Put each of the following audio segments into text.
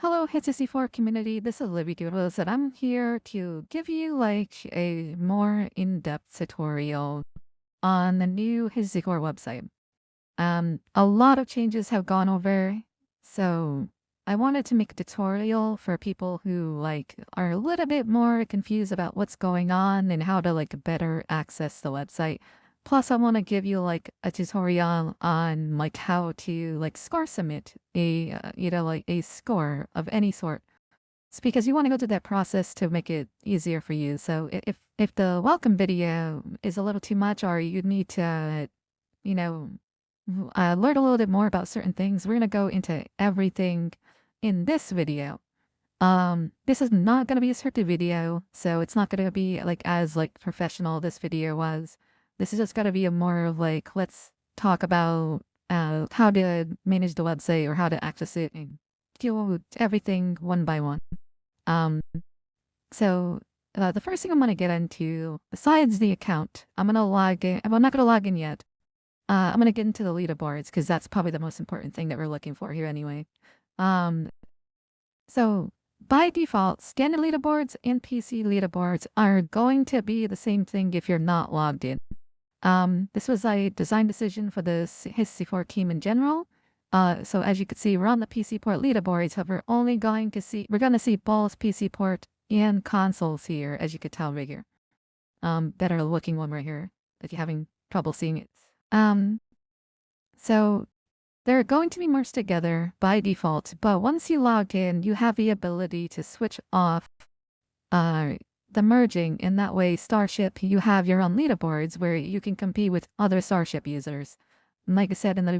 Hello, HIT+64 community. This is Libby Doodles, and I'm here to give you like a more in-depth tutorial on the new HIT+64 website. A lot of changes have gone over, so I wanted to make a tutorial for people who are a little bit more confused about what's going on and how to better access the website. Plus, I want to give you a tutorial on how to score submit a a score of any sort. It's because you want to go through that process to make it easier for you. So if the welcome video is a little too much, or you need to you know learn a little bit more about certain things, we're gonna go into everything in this video. This is not gonna be a scripted video, so it's not gonna be as professional this video was. This is just gotta be a more of let's talk about how to manage the website or how to access it and deal with everything one by one. Um, so the first thing I'm gonna get into, besides the account, I'm gonna log in. I'm not gonna log in yet. I'm gonna get into the leaderboards because that's probably the most important thing that we're looking for here anyway. So by default, standard leaderboards and PC leaderboards are going to be the same thing if you're not logged in. This was a design decision for the HIT+64 team in general. So as you can see, we're on the PC port leaderboards, so we're going to see both PC port and consoles here, as you could tell right here. Better looking one right here, if you're having trouble seeing it. So they're going to be merged together by default, but once you log in, you have the ability to switch off the merging. In that way, Starship, you have your own leaderboards where you can compete with other Starship users. Like I said in the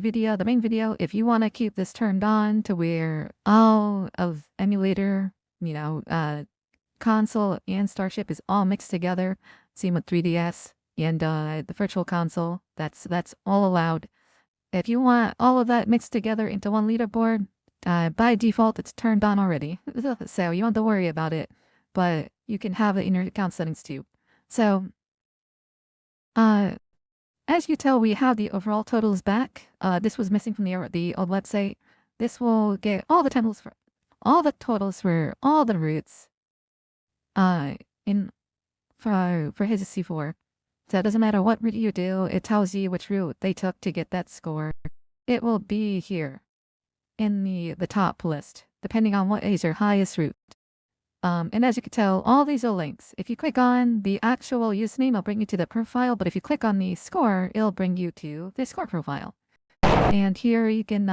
main video, if you want to keep this turned on to where all of emulator, console and Starship is all mixed together, same with 3DS and the virtual console, that's all allowed. If you want all of that mixed together into one leaderboard, by default, it's turned on already. So you don't have to worry about it, but you can have it in your account settings too. So, as you tell, we have the overall totals back. This was missing from the old website. This will get all the totals for all the routes for HIT+64. So it doesn't matter what route you do, it tells you which route they took to get that score. It will be here in the top list, depending on what is your highest route. And as you can tell, all these are links. If you click on the actual username, it'll bring you to the profile, but if you click on the score, it'll bring you to the score profile. And here you can,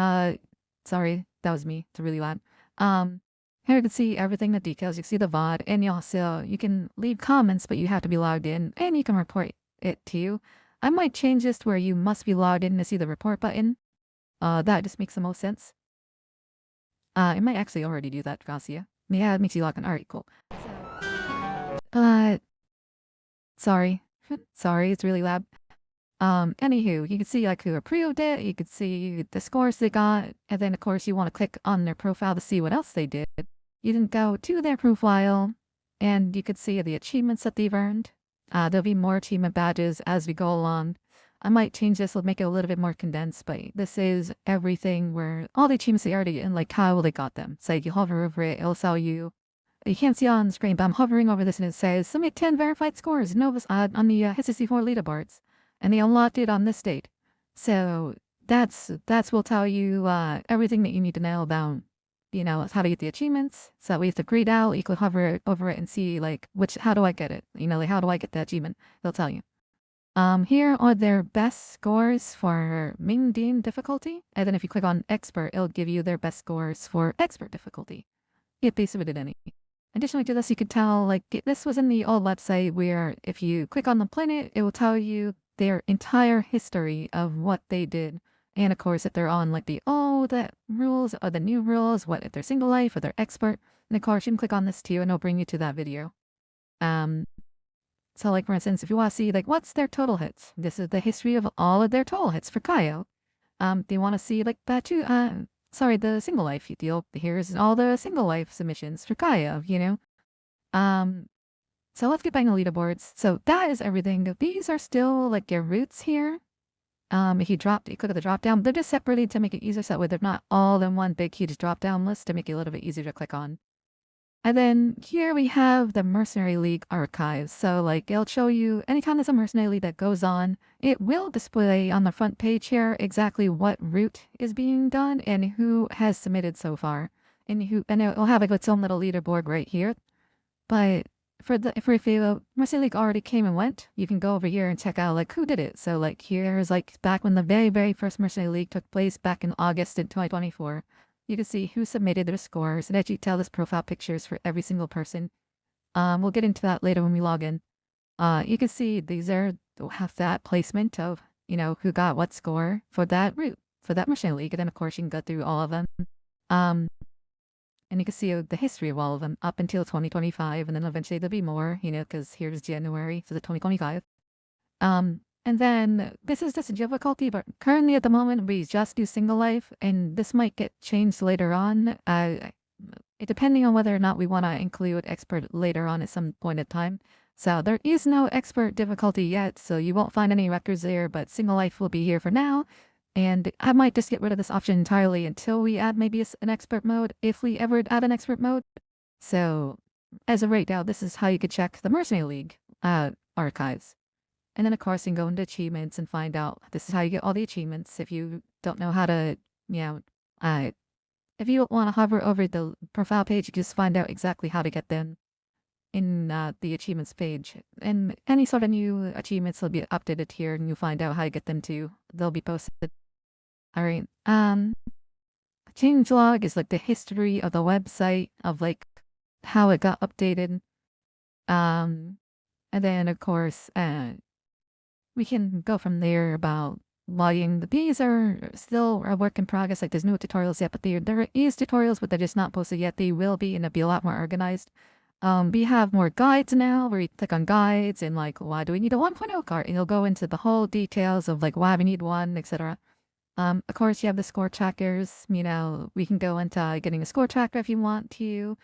sorry, that was me, it's really loud. Here you can see everything, the details, you can see the VOD, and you can leave comments, but you have to be logged in, and you can report it to you. I might change this to where you must be logged in to see the report button. That just makes the most sense. It might actually already do that, Garcia. Yeah, it makes you log in. Alright, cool. So, sorry. Sorry, it's really loud. Anywho, you can see who approved it, you can see the scores they got, and then of course you want to click on their profile to see what else they did. You can go to their profile, and you could see the achievements that they've earned. There'll be more achievement badges as we go along. I might change this, will make it a little bit more condensed, but this is everything where all the achievements they already and how they got them. So you hover over it, it'll tell you. You can't see on the screen, but I'm hovering over this and it says submit 10 verified scores on the HIT+64 leaderboards, and they unlocked it on this date. So that's will tell you everything that you need to know about how to get the achievements. So we have to grayed out. You can hover over it and see how do I get it? How do I get that achievement? They'll tell you. Here are their best scores for medium difficulty, and then if you click on expert, it'll give you their best scores for expert difficulty. If they submitted any. Additionally to this, you could tell this was in the old website where if you click on the planet, it will tell you their entire history of what they did. And of course, if they're on the old rules or the new rules, what if they're single life or they're expert, and of course you can click on this too and it'll bring you to that video. So for instance, if you want to see what's their total hits, this is the history of all of their total hits for Kaio. They want to see that too, sorry, the single life deal. Here's all the single life submissions for Kaio, So let's get back to leaderboards. So that is everything. These are still your roots here. If you click at the drop down, they're just separated to make it easier so that way they're not all in one big huge drop down list to make it a little bit easier to click on. And then here we have the Mercenary League archives. So like it'll show you anytime there's a Mercenary League that goes on, it will display on the front page here exactly what route is being done and who has submitted so far. And it'll have like its own little leaderboard right here. But if a Mercenary League already came and went, you can go over here and check out like who did it. So like here's like back when the very first Mercenary League took place back in August in 2024. You can see who submitted their scores and actually tell us profile pictures for every single person. We'll get into that later when we log in. You can see these have that placement of, who got what score for that route, for that Mercenary League. And then of course you can go through all of them. And you can see the history of all of them up until 2025. And then eventually there'll be more, because here's January for the 2025. And then this is just a difficulty, but currently at the moment we just do single life, and this might get changed later on. Depending on whether or not we want to include expert later on at some point in time. So there is no expert difficulty yet, so you won't find any records there, but single life will be here for now. And I might just get rid of this option entirely until we add maybe an expert mode, if we ever add an expert mode. So as of right now, this is how you could check the Mercenary League archives. And then of course you can go into achievements and find out this is how you get all the achievements. If you don't know how to, if you want to hover over the profile page, you just find out exactly how to get them in the achievements page. And any sort of new achievements will be updated here, and you'll find out how to get them too. They'll be posted. All right. Changelog is like the history of the website of like how it got updated. And then of course, we can go from there about logging. These are still a work in progress. Like there's no tutorials yet, but there is tutorials, but they're just not posted yet. They will be, and it'll be a lot more organized. We have more guides now where you click on guides and like, why do we need a 1.0 cart? And you'll go into the whole details of like why we need one, etc. Of course, you have the score trackers. We can go into getting a score tracker if you want to.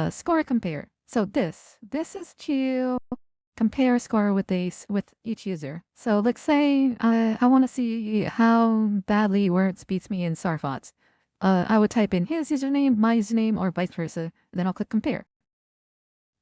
Score compare. So this is to compare a score with each user. So let's say I want to see how badly Words beats me in Sarfots. I would type in his username, my username, or vice versa. Then I'll click compare.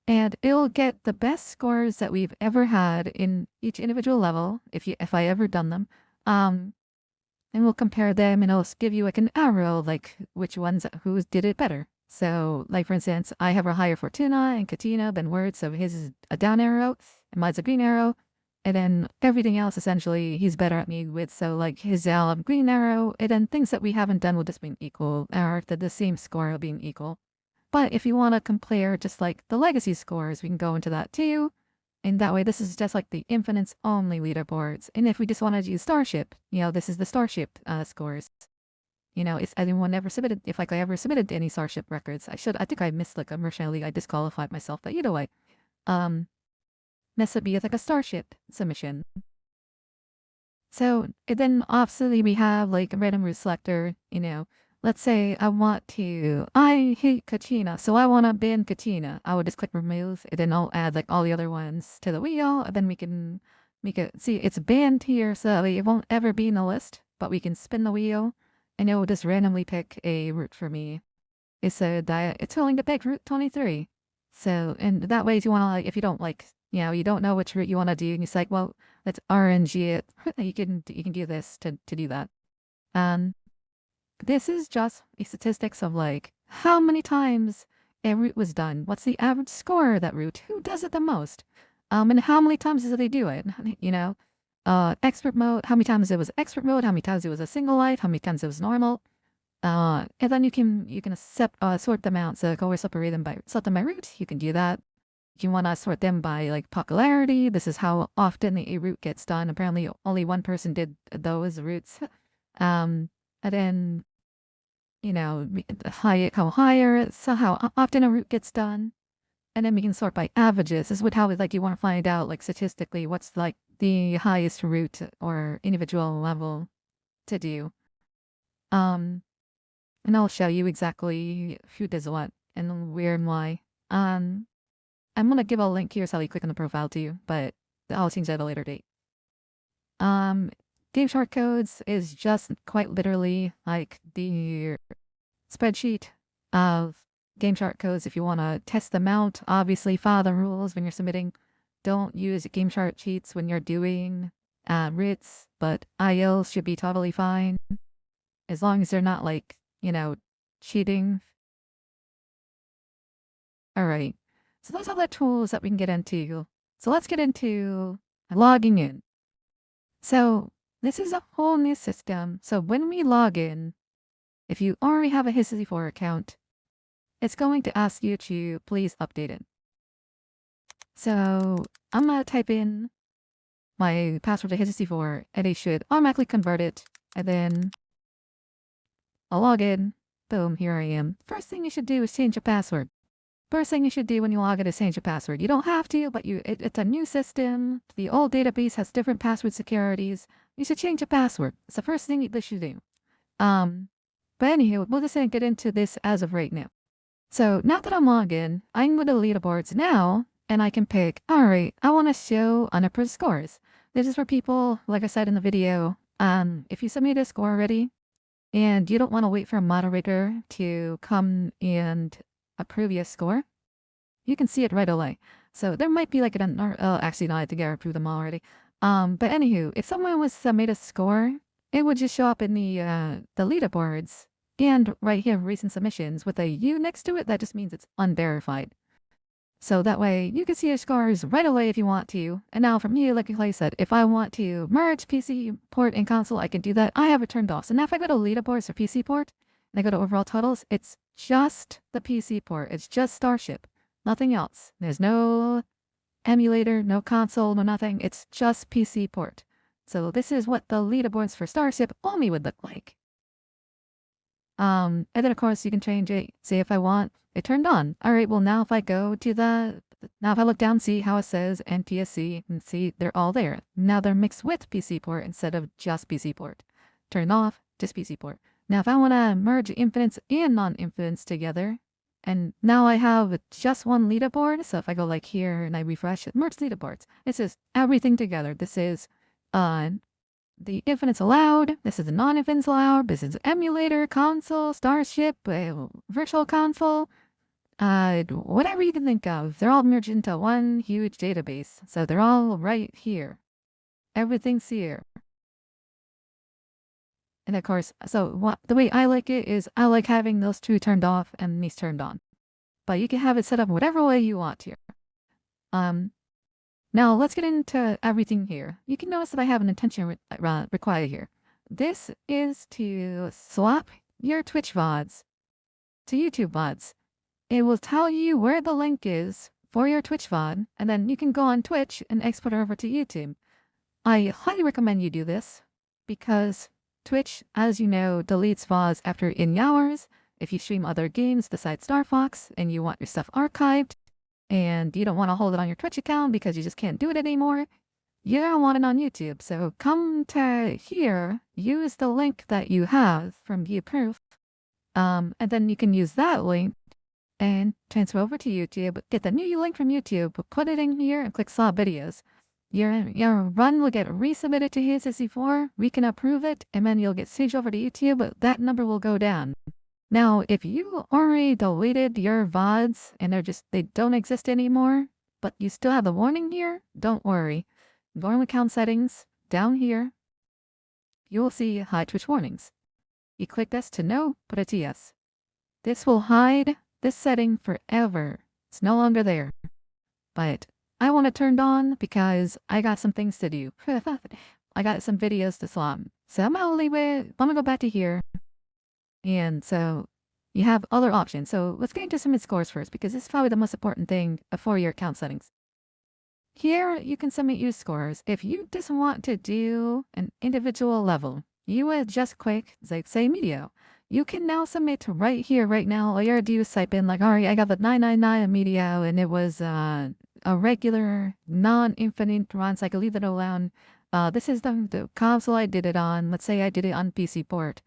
And it'll get the best scores that we've ever had in each individual level, if I ever done them. And we'll compare them, and it'll give you like an arrow, like who did it better. So, like for instance, I have a higher Fortuna and Katina than Word, so his is a down arrow, and mine's a green arrow. And then everything else, essentially, he's better at me with, so like his green arrow, and then things that we haven't done will just be equal, or the same score being equal. But if you want to compare just like the legacy scores, we can go into that too. And that way, this is just like the Infinites only leaderboards. And if we just wanted to use Starship, this is the Starship scores. Is anyone ever submitted, if like I ever submitted any Starship records, I think I missed like a Mercenary League, I disqualified myself, but either way, this would be like a Starship submission. So then obviously we have like a random route selector, let's say I hate Katina, so I want to ban Katina. I would just click remove, and then I'll add like all the other ones to the wheel, and then we can make it, see it's banned here, so it won't ever be in the list, but we can spin the wheel, and it will just randomly pick a route for me. It said that it's willing to pick route 23. So, and that way if you want to like, if you don't like, you don't know which route you want to do, and you say like, well, let's RNG it, you can do this to do that. This is just a statistics of like how many times a route was done. What's the average score of that route? Who does it the most? And how many times did they do it? Expert mode, how many times it was expert mode, how many times it was a single life, how many times it was normal. And then you can sort them out. So go separate them by route. You can do that. You want to sort them by like popularity. This is how often a route gets done. Apparently only one person did those routes. And then, how higher, so how often a route gets done. And then we can sort by averages. This is how like you want to find out like statistically what's like the highest route or individual level to do. And I'll show you exactly who does what and where and why. I'm going to give a link here so you click on the profile too, but I'll change that at a later date. game shortcodes is just quite literally like the spreadsheet of game shortcodes. If you want to test them out, obviously follow the rules when you're submitting. Don't use game chart sheets when you're doing RITs, but ILs should be totally fine as long as they're not like, cheating. All right. So those are the tools that we can get into. So let's get into logging in. So this is a whole new system. So when we log in, if you already have a HIT+64 account, it's going to ask you to please update it. So I'm going to type in my password to HIT+64 and it should automatically convert it. And then I'll log in. Boom, here I am. First thing you should do is change your password. First thing you should do when you log in is change your password. You don't have to, but it's a new system. The old database has different password securities. You should change your password. It's the first thing you should do. But anywho, we'll just get into this as of right now. So now that I'm logged in, I'm with the leaderboards now, and I can pick, all right, I want to show unapproved scores. This is for people, like I said in the video, if you submit a score already, and you don't want to wait for a moderator to come and approve your score, you can see it right away. So there might be like actually no, I think I approved them already. But anywho, if someone was submit a score, it would just show up in the leaderboards and right here, recent submissions with a U next to it. That just means it's unverified. So that way you can see your scores right away if you want to. And now from here, like I said, if I want to merge PC port and console, I can do that. I have it turned off. So now if I go to leaderboards for PC port and I go to overall totals, it's just the PC port. It's just Starship, nothing else. There's no emulator, no console, no nothing. It's just PC port. So this is what the leaderboards for Starship only would look like. And then of course you can change it. Say if I want it turned on. All right, well now if I go to now if I look down, see how it says NTSC and see they're all there. Now they're mixed with PC port instead of just PC port. Turn off, just PC port. Now if I want to merge infinites and non-infinites together, and now I have just one leaderboard. So if I go like here and I refresh it, merge leaderboards. It says everything together. This is the infinites allowed. This is the non-infinites allowed. This is emulator, console, Starship, virtual console, whatever you can think of. They're all merged into one huge database. So they're all right here. Everything's here. And of course, so the way I like it is I like having those two turned off and these turned on. But you can have it set up whatever way you want here. Now let's get into everything here. You can notice that I have an intention required here. This is to swap your Twitch VODs to YouTube VODs. It will tell you where the link is for your Twitch VOD, and then you can go on Twitch and export it over to YouTube. I highly recommend you do this because Twitch, as you know, deletes VODs after in hours. If you stream other games besides Star Fox and you want your stuff archived, and you don't want to hold it on your Twitch account because you just can't do it anymore, you don't want it on YouTube. So come to here, use the link that you have from ViewProof, and then you can use that link and transfer over to YouTube, get the new link from YouTube, put it in here and click Saw Videos. Your run will get resubmitted to HIT+64, we can approve it, and then you'll get saved over to YouTube, but that number will go down. Now, if you already deleted your VODs and they don't exist anymore, but you still have the warning here, don't worry. Go in account settings, down here, you will see hide Twitch warnings. You click this to no, put it to yes. This will hide this setting forever. It's no longer there. But I want it turned on because I got some things to do. I got some videos to slot. So I'm gonna leave it. I'm gonna go back to here. And so you have other options. So let's get into submit scores first because this is probably the most important thing for your account settings. Here you can submit your scores. If you just want to do an individual level, you would just click like say media. You can now submit right here, right now. All you gotta do is type in like, all right, I got the 999 media and it was a regular non-infinite run, so I can leave it alone. This is the console I did it on. Let's say I did it on PC port.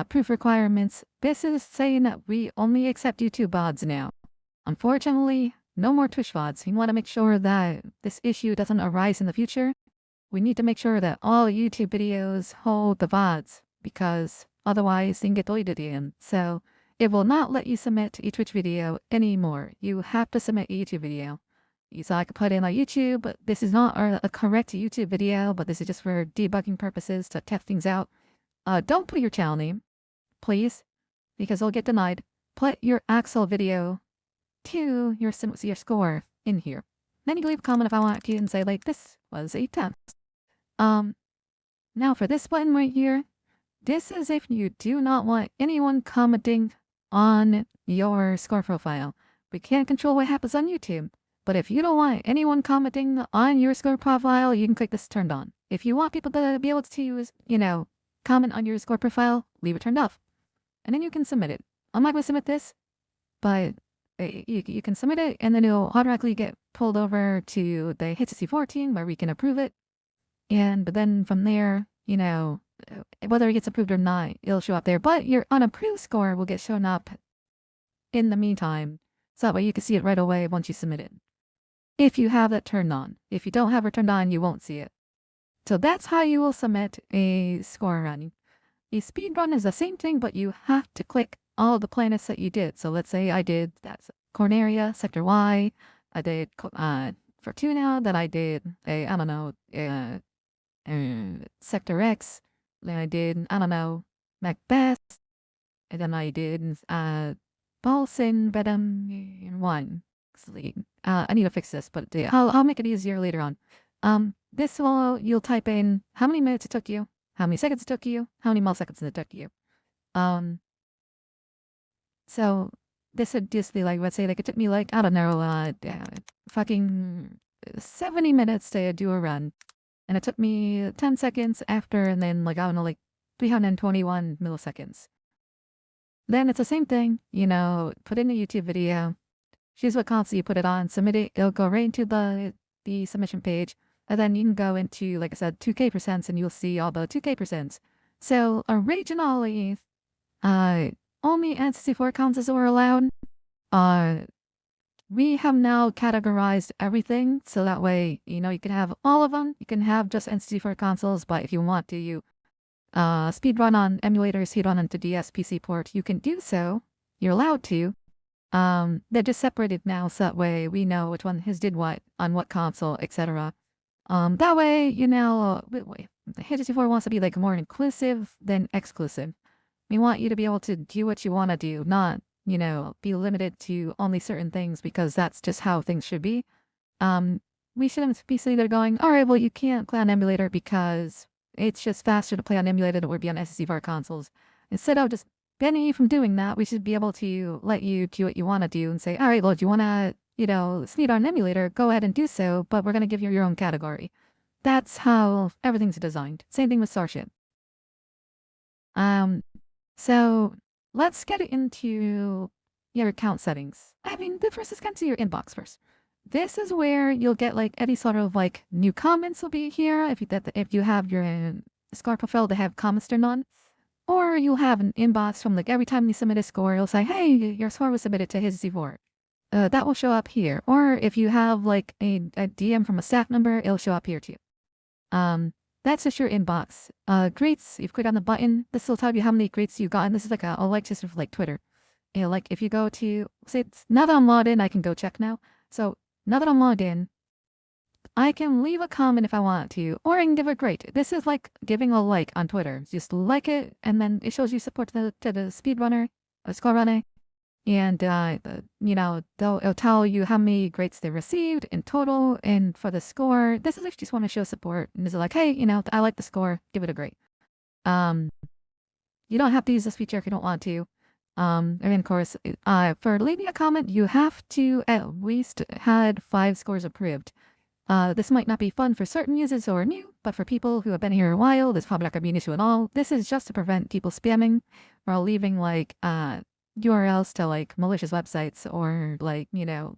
Proof requirements. This is saying that we only accept YouTube VODs now. Unfortunately, no more Twitch VODs. You want to make sure that this issue doesn't arise in the future. we need to make sure that all YouTube videos hold the VODs, because otherwise they can get deleted again. So it will not let you submit a Twitch video anymore. You have to submit a YouTube video. So I could put in on YouTube, but this is not a correct YouTube video, but this is just for debugging purposes to test things out. Don't put your channel name, please, because it'll get denied. Put your actual video to your score in here. Then you can leave a comment if I want to and say, like, this was a test. Now for this button right here, this is if you do not want anyone commenting on your score profile. We can't control what happens on YouTube. But if you don't want anyone commenting on your score profile, you can click this turned on. If you want people to be able to, comment on your score profile, leave it turned off. And then you can submit it. I'm not going to submit this, but you can submit it, and then it'll automatically get pulled over to the HIT+64 team where we can approve it. And then from there, whether it gets approved or not, it'll show up there. But your unapproved score will get shown up in the meantime. So that way you can see it right away once you submit it. If you have that turned on. If you don't have it turned on, you won't see it. So that's how you will submit a score run. A speed run is the same thing, but you have to click all the planets that you did. So let's say I did that's Corneria, Sector Y. I did Fortuna. Then I did Sector X. Then I did Macbeth. And then I did Balsin Bedam 1. I need to fix this, but I'll make it easier later on. This will, you'll type in how many minutes it took you, how many seconds it took you, how many milliseconds it took you. So this would just be like, let's say like it took me like, I don't know, fucking 70 minutes to do a run. And it took me 10 seconds after, and then like, I don't know, like 321 milliseconds. Then it's the same thing, put in a YouTube video, choose what console you put it on, submit it, it'll go right into the submission page, and then you can go into, like I said, 2K%, and you'll see all the 2K%. So originally, only N64 consoles were allowed. We have now categorized everything, so that way, you can have all of them. You can have just N64 consoles, but if you want to, you speedrun on emulators, speedrun onto DS PC port, you can do so. You're allowed to. They're just separated now, so that way we know which one has did what on what console, etc. That way, HIT+64 wants to be like more inclusive than exclusive. We want you to be able to do what you want to do, not, be limited to only certain things, because that's just how things should be. We shouldn't be sitting there going, all right, well, you can't play on emulator because it's just faster to play on emulator than it would be on SSD consoles. Instead of just banning you from doing that, we should be able to let you do what you want to do and say, all right, well, if you want to, speed on an emulator, go ahead and do so, but we're going to give you your own category. That's how everything's designed. Same thing with Starship. So let's get into your account settings. First, let's get to your inbox first. This is where you'll get like any sort of like new comments will be here if you have your score profile to have comments turned on. Or you'll have an inbox from like every time you submit a score, it'll say, hey, your score was submitted to HIT+64. That will show up here. Or if you have like a DM from a staff member, it'll show up here too. That's just your inbox. Greets, you've clicked on the button. This will tell you how many greets you got. And this is like a like system for like Twitter. Like if you go to, say, now that I'm logged in, I can go check now. So now that I'm logged in, I can leave a comment if I want to, or I can give a grade. This is like giving a like on Twitter. Just like it, and then it shows you support to the speedrunner, score runner, and it'll tell you how many grades they received in total, and for the score, this is if you just want to show support, and it's like, hey, I like the score, give it a grade. You don't have to use this feature if you don't want to. And of course, for leaving a comment, you have to at least had 5 scores approved. This might not be fun for certain users who are new, but for people who have been here a while, this probably not going to be an issue at all. This is just to prevent people spamming or leaving like URLs to like malicious websites or like,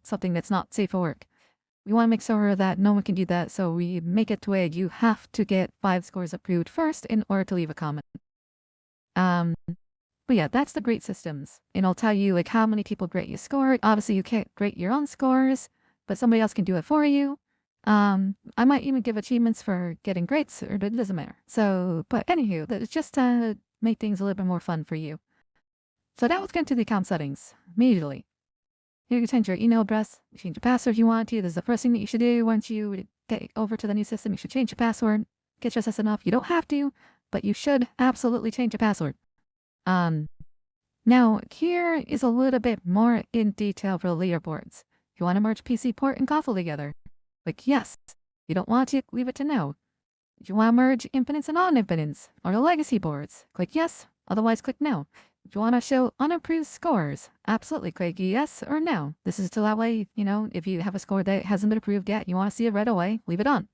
something that's not safe for work. We want to make sure that no one can do that, so we make it to where you have to get 5 scores approved first in order to leave a comment. But yeah, that's the grade systems. And I'll tell you like how many people grade you scored. Obviously, you can't grade your own scores, but somebody else can do it for you. I might even give achievements for getting grades, or it doesn't matter. So, but anywho, that's just to make things a little bit more fun for you. So now let's get into the account settings immediately. You can change your email address, change your password if you want to. This is the first thing that you should do once you get over to the new system. You should change your password. Get your SS enough. You don't have to, but you should absolutely change your password. Now here is a little bit more in detail for the leaderboards. You want to merge PC port and console together. Click yes. You don't want to, leave it to no. If you want to merge impedance and non-impedance, or the legacy boards, click yes, otherwise click no. If you want to show unapproved scores, absolutely click yes or no. This is to that way, if you have a score that hasn't been approved yet, you want to see it right away, leave it on.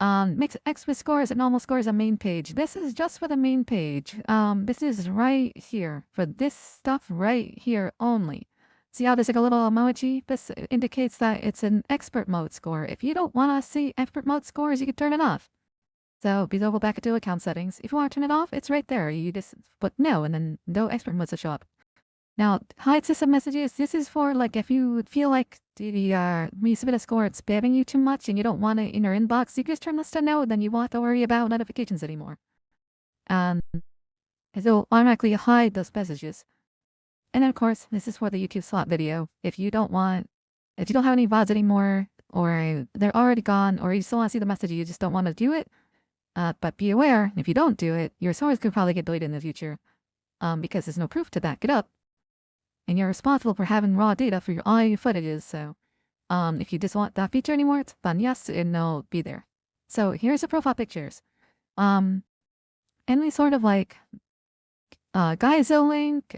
Mix expert scores and normal scores on main page. This is just for the main page. This is right here, for this stuff right here only. See how there's like a little emoji? This indicates that it's an expert mode score. If you don't want to see expert mode scores, you can turn it off. So be double back into account settings. If you want to turn it off, it's right there. You just put no, and then no expert modes will show up. Now, hide system messages. This is for like if you feel like when you submit a score, it's spamming you too much and you don't want it in your inbox, you can just turn this to no, then you won't have to worry about notifications anymore. It'll automatically hide those messages. And then of course, this is for the YouTube slot video. If you don't have any VODs anymore, or they're already gone, or you still want to see the message, you just don't want to do it. But be aware, if you don't do it, your source could probably get deleted in the future. Because there's no proof to back it up. And you're responsible for having raw data for all your footages, so if you just want that feature anymore, it's fun, yes, and they'll be there. So here's the profile pictures. Any sort of like Geizo link,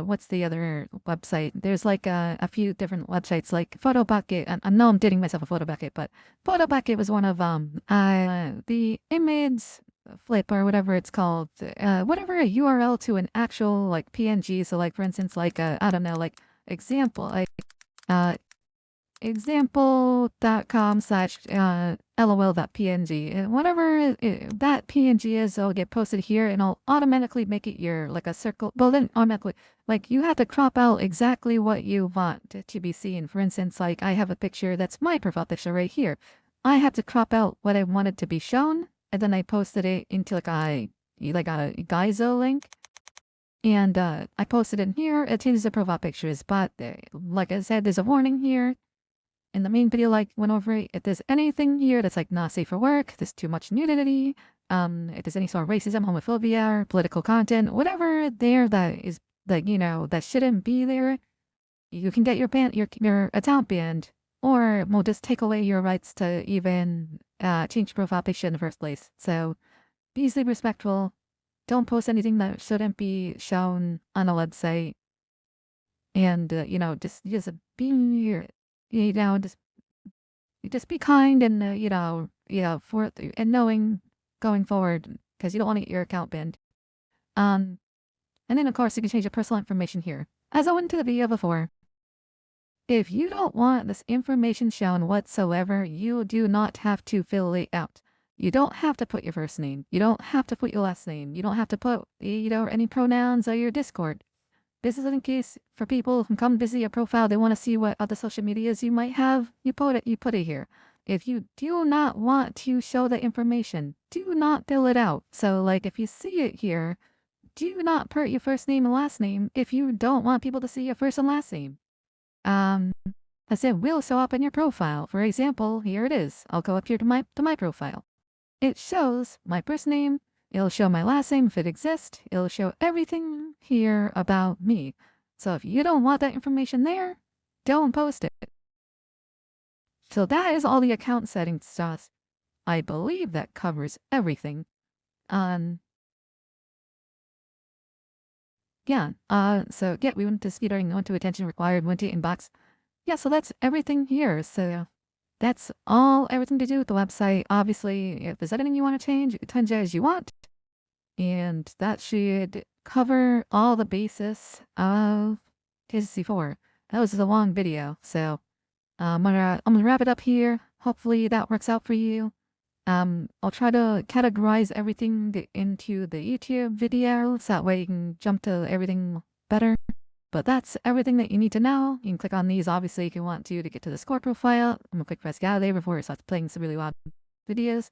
what's the other website? There's like a few different websites like Photo Bucket. I know I'm dating myself a Photo Bucket, but Photo Bucket was one of the image flip or whatever it's called, whatever a URL to an actual like PNG. So like for instance, like I don't know, like example.com/lol.png, whatever that PNG is, it'll get posted here and I'll automatically make it your like a circle. Well, then automatically, like you have to crop out exactly what you want to be seen. For instance, like I have a picture that's my profile picture right here. I have to crop out what I wanted to be shown, and then I posted it into like a Geizo link. And I posted it in here. It changes the profile pictures, but like I said, there's a warning here. In the main video, like went over it. If there's anything here that's like not safe for work, there's too much nudity, if there's any sort of racism, homophobia, or political content, whatever there that is like that shouldn't be there, you can get your account banned, or we'll just take away your rights to even change your profile picture in the first place. So be easily respectful. Don't post anything that shouldn't be shown on a website, and just be here. Just be kind and for and knowing going forward, because you don't want to get your account banned. And then of course you can change your personal information here. As I went into the video before, if you don't want this information shown whatsoever, you do not have to fill it out. You don't have to put your first name. You don't have to put your last name. You don't have to put any pronouns or your Discord. This is in case for people who come visit your profile, they want to see what other social medias you might have. You put it here. If you do not want to show the information, do not fill it out. So like if you see it here, do not put your first name and last name if you don't want people to see your first and last name. As it will show up in your profile. For example, here it is. I'll go up here to my profile. It shows my first name. It'll show my last name if it exists. It'll show everything here about me. So if you don't want that information there, don't post it. So that is all the account settings stuff. I believe that covers everything. So yeah, we went to speed learning, went to attention required, went to inbox. Yeah, so that's everything here. So that's everything to do with the website. Obviously, if there's anything you want to change, you can change it as you want. And that should cover all the basis of HIT+64. That was a long video, so I'm gonna wrap it up here. Hopefully that works out for you. I'll try to categorize everything into the YouTube video, so that way you can jump to everything better. But that's everything that you need to know. You can click on these, obviously, if you want to get to the score profile. I'm going to click press get out of there before it starts playing some really loud videos.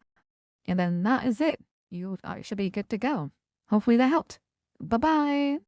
And then that is it. You should be good to go. Hopefully that helped. Bye-bye.